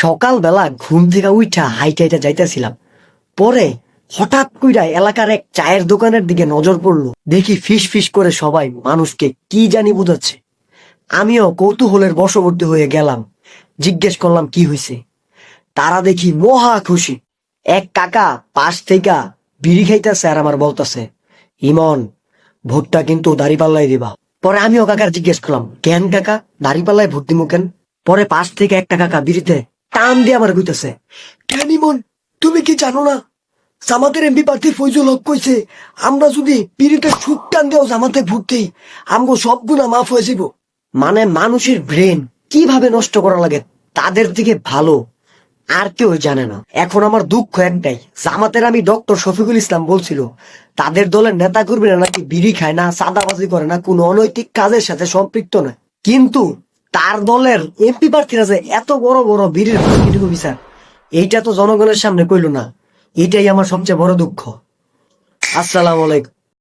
সকালবেলা ঘুম থেকে উঠা হাইটা হাইটা যাইতেছিলাম, পরে হঠাৎ কইরা এলাকার এক চায়ের দোকানের দিকে নজর পড়লো। দেখি ফিস ফিস করে সবাই মানুষকে কি জানি বুঝাচ্ছে। আমিও কৌতূহলের বশবর্তী হয়ে গেলাম, জিজ্ঞেস করলাম কি হয়েছে। তারা দেখি মহা খুশি। এক কাকা পাশ থেকে বিড়ি খাইতেছে আর আমার বলতেছে, ইমন, ভোটটা কিন্তু দাঁড়িপাল্লাই দিবা। পরে আমিও কাকার জিজ্ঞেস করলাম, কেন কাকা, দাঁড়িপাল্লায় ভোট দিমু কেন? পরে পাশ থেকে একটা কাকা বিড়িতে টান দিয়ে আমার কইতেছে, কেন ইমন, তুমি কি জানো না জামাতের এমপি প্রার্থী ফয়জুল হক কইছে আমরা যদি বিড়িতে সুখ টান দেও জামাতে ভোট দেই আমগো সব গুণা মাফ হয়ে যাব। মানে মানুষের ব্রেন কিভাবে নষ্ট করা লাগে তাদের থেকে ভালো আর কেউ জানে না। এখন আমার দুঃখ একটাই, জামাতের আমি ডক্টর শফিকুল ইসলাম বলছিল তাদের দলের নেতা কর্মীরা নাকি বিড়ি খায় না, চাঁদাবাজি করে না, কোনো অনৈতিক কাজের সাথে সম্পৃক্ত নয়, কিন্তু তার দলের এমপি প্রার্থীরা যে এত বড় বড় বিড়ির বিচার, এইটা তো জনগণের সামনে কইল না। এটাই আমার সবচেয়ে বড় দুঃখ। আসসালামু আলাইকুম।